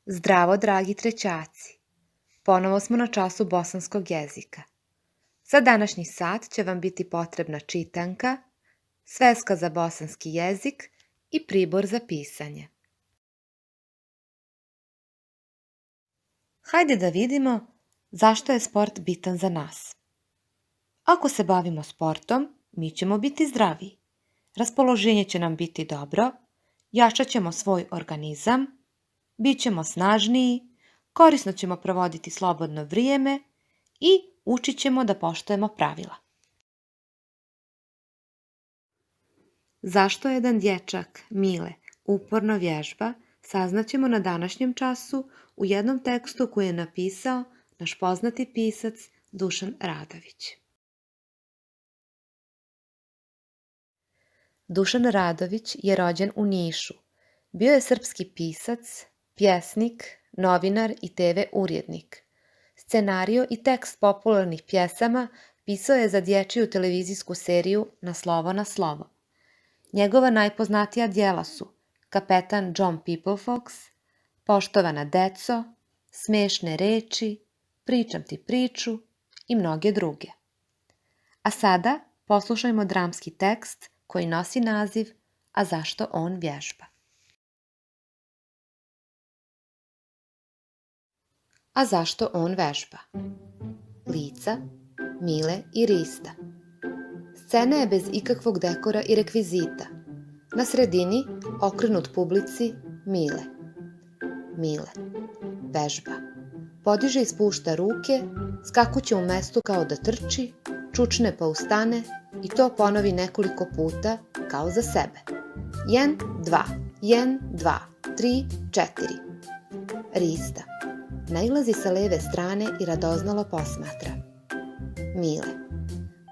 Zdravo, dragi trećaci! Ponovo smo na času bosanskog jezika. Za današnji sat će vam biti potrebna čitanka, sveska za bosanski jezik i pribor za pisanje. Hajde da vidimo zašto je sport bitan za nas. Ako se bavimo sportom, mi ćemo biti zdravi. Raspoloženje će nam biti dobro, jačat ćemo svoj organizam, bit ćemo snažniji, korisno ćemo provoditi slobodno vrijeme i učit ćemo da poštujemo pravila. Zašto jedan dječak, Mile, uporno vježba, saznaćemo na današnjem času u jednom tekstu koji je napisao naš poznati pisac Dušan Radović. Dušan Radović je rođen u Nišu. Bio je srpski pisac, pjesnik, novinar i TV urednik. Scenario i tekst popularnih pjesama pisao je za dječju televizijsku seriju Na slovo na slovo. Njegova najpoznatija djela su Kapetan John Peoplefox, Poštovana deco, Smešne reči, Pričam ti priču i mnoge druge. A sada poslušajmo dramski tekst koji nosi naziv A zašto on vježba? A zašto on vežba? Lica, Mile i Rista. Scena je bez ikakvog dekora i rekvizita. Na sredini, okrenut publici, Mile. Mile. Vežba. Podiže i spušta ruke, skakuće u mestu kao da trči, čučne pa ustane i to ponovi nekoliko puta kao za sebe. 1, 2, 1, 2, 3, 4. Rista. Nailazi sa leve strane i radoznalo posmatra. Mile.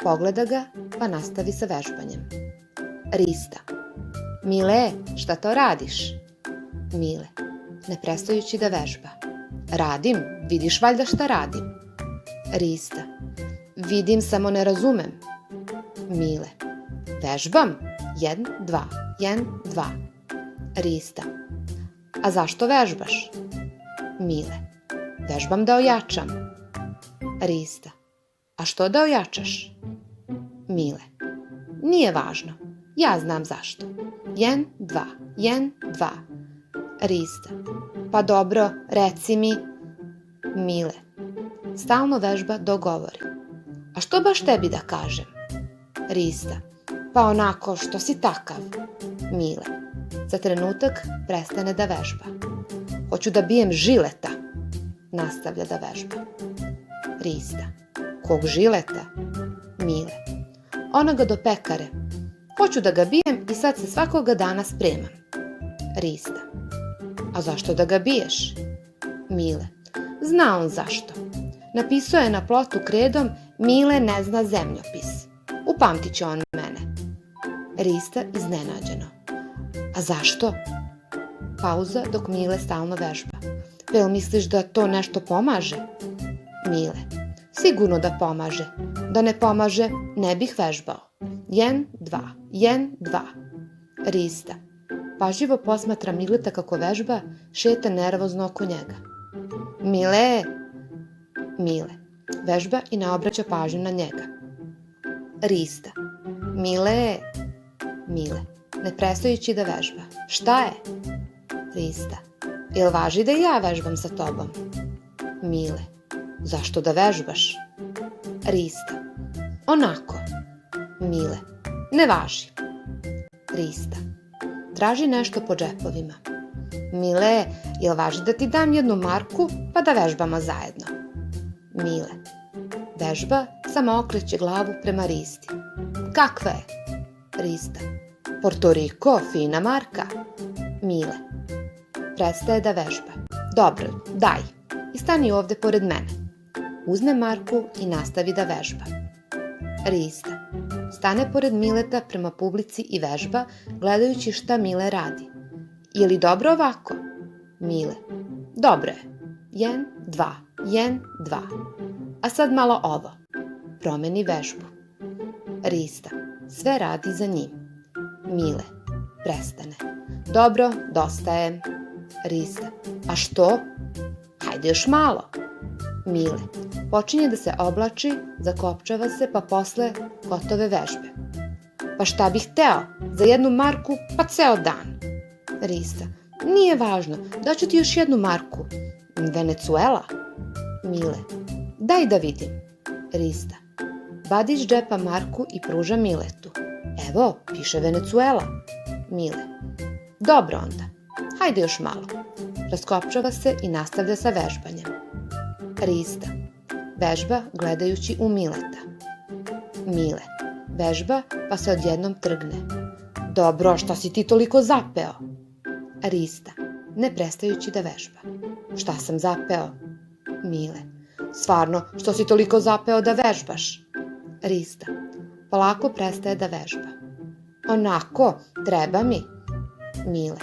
Pogleda ga, pa nastavi sa vežbanjem. Rista. Mile, šta to radiš? Mile, ne prestajući da vežba. Radim, vidiš valjda šta radim. Rista. Vidim, samo ne razumem. Mile. Vežbam? 1, 2, 1, 2. Rista. A zašto vežbaš? Mile. Vežbam da ojačam. Rista. A što da ojačaš? Mile. Nije važno. Ja znam zašto. 1, 2, 1, 2. Rista. Pa dobro, reci mi. Mile. Stalno vežba dok govori. A što baš tebi da kažem? Rista. Pa onako što si takav. Mile. Za trenutak prestane da vežba. Hoću da bijem žileta. Nastavlja da vežba. Rista. Kog žileta? Mile. Onoga do pekare. Hoću da ga bijem i sad se svakoga dana spremam. Rista. A zašto da ga biješ? Mile. Zna on zašto. Napisao je na plotu kredom Mile ne zna zemljopis. Upamtit će on mene. Rista iznenađeno. A zašto? Pauza dok Mile stalno vežba. Jel misliš da to nešto pomaže? Mile. Sigurno da pomaže. Da ne pomaže, ne bih vežbao. 1, 2, 1, 2. Rista. Pažljivo posmatra Mileta kako vežba, šeta nervozno oko njega. Mile! Mile. Vežba i ne obraća pažnju na njega. Rista. Mile! Mile. Ne prestajući da vežba. Šta je? Rista. Jel važi da i ja vežbam sa tobom? Mile. Zašto da vežbaš? Rista. Onako. Mile. Ne važi. Rista. Traži nešto po džepovima. Mile, jel važi da ti dam 1 marku pa da vežbamo zajedno? Mile. Vežba samo okreće glavu prema Risti. Kakva je? Rista. Porto Riko, fina marka. Mile. Prestaje da vežba. Dobro, daj. I stani ovde pored mene. Uzme marku i nastavi da vežba. Rista. Stane pored Mileta prema publici i vežba, gledajući šta Mile radi. Je li dobro ovako? Mile. Dobro je. 1, 2, 1, 2. A sad malo ovo. Promeni vežbu. Rista. Sve radi za njim. Mile. Prestane. Dobro, dosta je. Rista. A što? Hajde još malo. Mile počinje da se oblači, zakopčava se, pa posle gotove vežbe. Pa šta bih hteo? Za 1 marku, pa ceo dan. Rista: nije važno, daću ti još 1 marku. Venecuela? Mile: daj da vidim. Rista vadi iz džepa marku i pruža Miletu. Evo, piše Venecuela. Mile: dobro onda, hajde još malo. Raskopčava se i nastavlja sa vežbanjem. Rista vežba gledajući u Mileta. Mile vežba pa se odjednom trgne. Dobro, šta si ti toliko zapeo? Rista ne prestajući da vežba. Šta sam zapeo? Mile: stvarno, što si toliko zapeo da vežbaš? Rista polako prestaje da vežba. Onako, treba mi. Mile: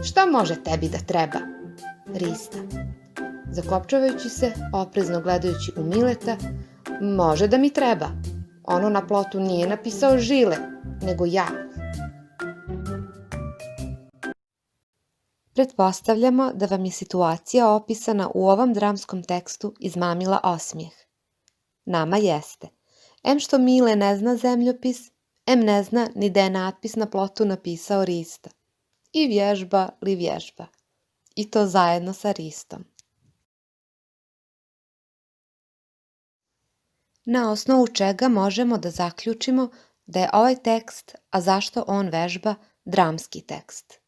šta može tebi da treba? Rista zakopčavajući se, oprezno gledajući u Mileta: može da mi treba. Ono na plotu nije napisao Žile, nego ja. Pretpostavljamo da vam je situacija opisana u ovom dramskom tekstu izmamila osmijeh. Nama jeste. Em što Mile ne zna zemljopis, em ne zna ni da je natpis na plotu napisao Rista. I vježba li vježba. I to zajedno sa Ristom. Na osnovu čega možemo da zaključimo da je ovaj tekst, a zašto on vežba, dramski tekst.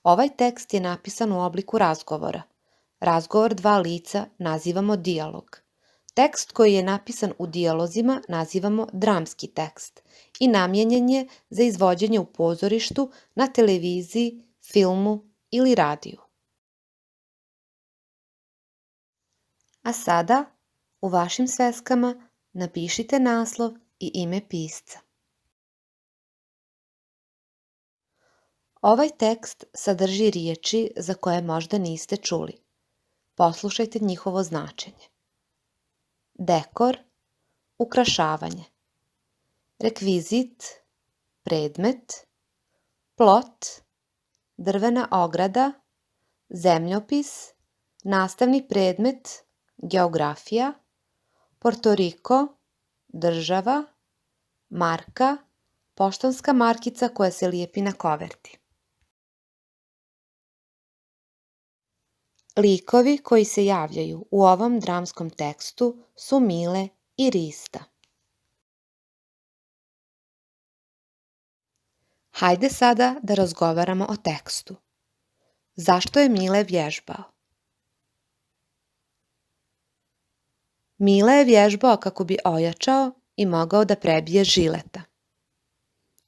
Ovaj tekst je napisan u obliku razgovora. Razgovor 2 lica nazivamo dijalog. Tekst koji je napisan u dijalozima nazivamo dramski tekst i namijenjen je za izvođenje u pozorištu, na televiziji, filmu ili radiju. A sada, u vašim sveskama napišite naslov i ime pisca. Ovaj tekst sadrži riječi za koje možda niste čuli. Poslušajte njihovo značenje. Dekor, ukrašavanje. Rekvizit, predmet. Plot, drvena ograda. Zemljopis, nastavni predmet, geografija. Portoriko, država. Marka, poštanska markica koja se lijepi na koverti. Likovi koji se javljaju u ovom dramskom tekstu su Mile i Rista. Hajde sada da razgovaramo o tekstu. Zašto je Mile vježbao? Mile je vježbao kako bi ojačao i mogao da prebije Žileta.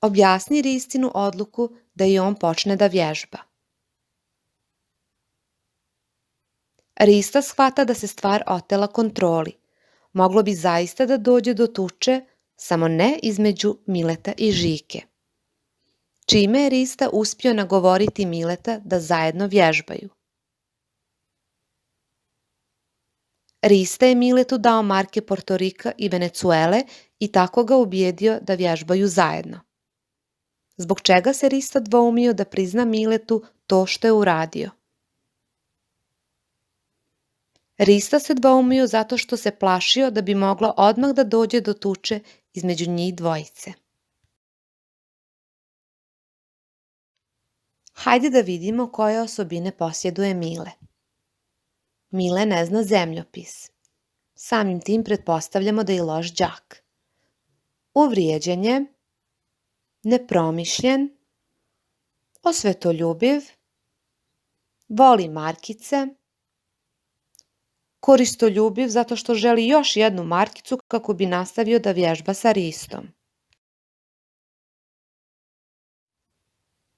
Objasni Ristinu odluku da i on počne da vježba. Rista shvata da se stvar otela kontroli. Moglo bi zaista da dođe do tuče, samo ne između Mileta i Žike. Čime je Rista uspio nagovoriti Mileta da zajedno vježbaju. Rista je Miletu dao marke Portorika i Venecuele i tako ga ubijedio da vježbaju zajedno. Zbog čega se Rista dvoumio da prizna Miletu to što je uradio? Rista se dvoumio zato što se plašio da bi moglo odmah da dođe do tuče između njih dvojice. Hajde da vidimo koje osobine posjeduje Mile. Mile ne zna zemljopis. Samim tim pretpostavljamo da je loš đak. Uvrijeđen je, nepromišljen, osvetoljubiv, voli markice, koristoljubiv zato što želi još 1 markicu kako bi nastavio da vježba sa Ristom.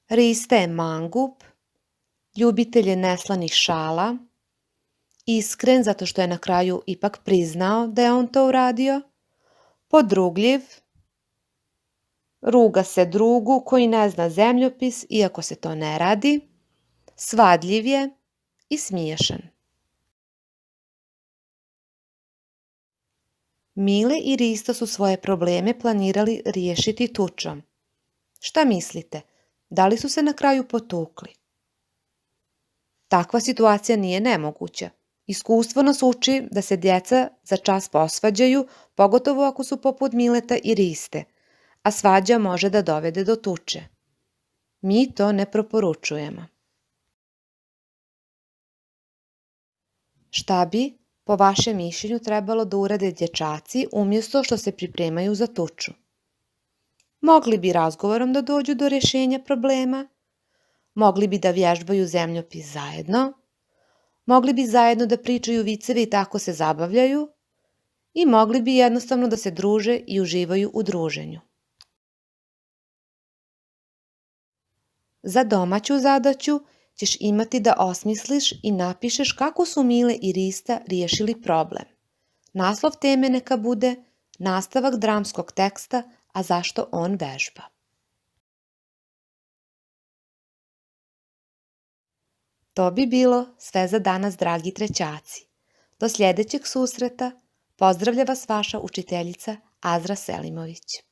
Rista je mangup, ljubitelj je neslanih šala, iskren zato što je na kraju ipak priznao da je on to uradio, podrugljiv, ruga se drugu koji ne zna zemljopis iako se to ne radi, svadljiv je i smiješan. Mile i Rista su svoje probleme planirali riješiti tučom. Šta mislite? Da li su se na kraju potukli? Takva situacija nije nemoguća. Iskustvo nas uči da se djeca za čas posvađaju, pogotovo ako su poput Mileta i Riste, a svađa može da dovede do tuče. Mi to ne preporučujemo. Šta bi, po vašem mišljenju, trebalo da urade dječaci umjesto što se pripremaju za tuču? Mogli bi razgovorom da dođu do rješenja problema, mogli bi da vježbaju zemljopis zajedno, mogli bi zajedno da pričaju viceve i tako se zabavljaju i mogli bi jednostavno da se druže i uživaju u druženju. Za domaću zadaću ćeš imati da osmisliš i napišeš kako su Mile i Rista riješili problem. Naslov teme neka bude nastavak dramskog teksta, a zašto on vežba. To bi bilo sve za danas, dragi trećaci. Do sljedećeg susreta pozdravlja vas vaša učiteljica Azra Selimović.